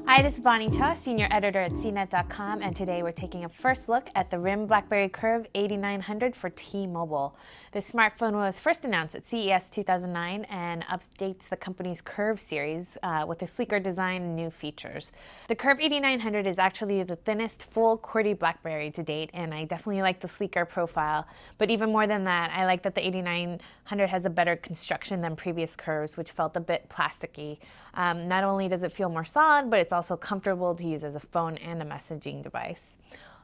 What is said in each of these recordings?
Hi, this is Bonnie Cha, Senior Editor at cnet.com, and today we're taking a first look at the RIM BlackBerry Curve 8900 for T-Mobile. This smartphone was first announced at CES 2009 and updates the company's Curve series with a sleeker design and new features. The Curve 8900 is actually the thinnest full QWERTY BlackBerry to date, and I definitely like the sleeker profile. But even more than that, I like that the 8900 has a better construction than previous Curves, which felt a bit plasticky. Not only does it feel more solid, but it's also comfortable to use as a phone and a messaging device.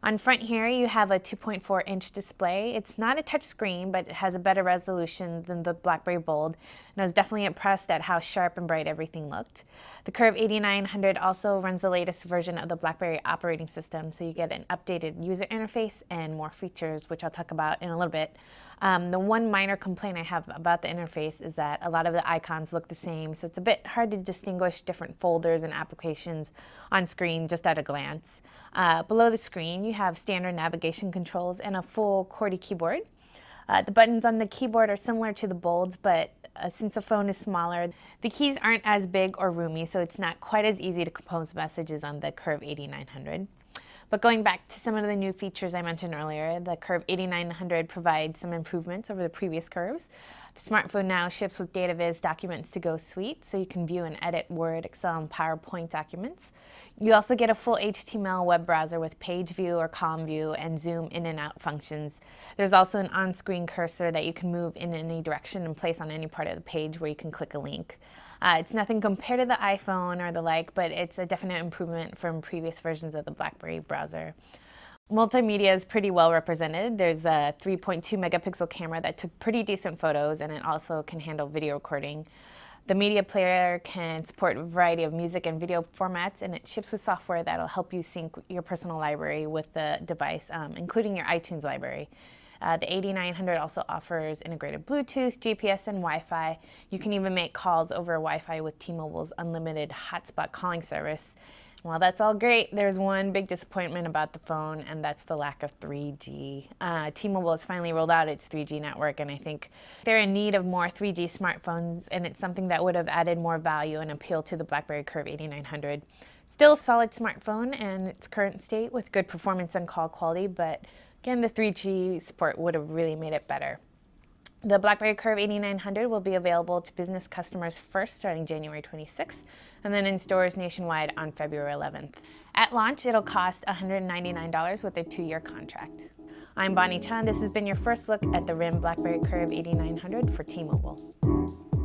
On front here, you have a 2.4-inch display. It's not a touch screen, but it has a better resolution than the BlackBerry Bold, and I was definitely impressed at how sharp and bright everything looked. The Curve 8900 also runs the latest version of the BlackBerry operating system, so you get an updated user interface and more features, which I'll talk about in a little bit. The one minor complaint I have about the interface is that a lot of the icons look the same, so it's a bit hard to distinguish different folders and applications on screen just at a glance. Below the screen, you have standard navigation controls and a full QWERTY keyboard. The buttons on the keyboard are similar to the Bolds, but since the phone is smaller, the keys aren't as big or roomy, so it's not quite as easy to compose messages on the Curve 8900. But going back to some of the new features I mentioned earlier, the Curve 8900 provides some improvements over the previous Curves. The smartphone now ships with DataViz Documents to Go suite, so you can view and edit Word, Excel, and PowerPoint documents. You also get a full HTML web browser with page view or column view and zoom in and out functions. There's also an on-screen cursor that you can move in any direction and place on any part of the page where you can click a link. It's nothing compared to the iPhone or the like, but it's a definite improvement from previous versions of the BlackBerry browser. Multimedia is pretty well represented. There's a 3.2 megapixel camera that took pretty decent photos, and it also can handle video recording. The media player can support a variety of music and video formats, and it ships with software that'll help you sync your personal library with the device, including your iTunes library. The 8900 also offers integrated Bluetooth, GPS, and Wi-Fi. You can even make calls over Wi-Fi with T-Mobile's unlimited hotspot calling service. While that's all great, there's one big disappointment about the phone, and that's the lack of 3G. T-Mobile has finally rolled out its 3G network, and I think they're in need of more 3G smartphones, and it's something that would have added more value and appeal to the BlackBerry Curve 8900. Still a solid smartphone in its current state with good performance and call quality, but again, the 3G support would have really made it better. The BlackBerry Curve 8900 will be available to business customers first starting January 26th, and then in stores nationwide on February 11th. At launch, it'll cost $199 with a 2-year contract. I'm Bonnie Chan. This has been your first look at the RIM BlackBerry Curve 8900 for T-Mobile.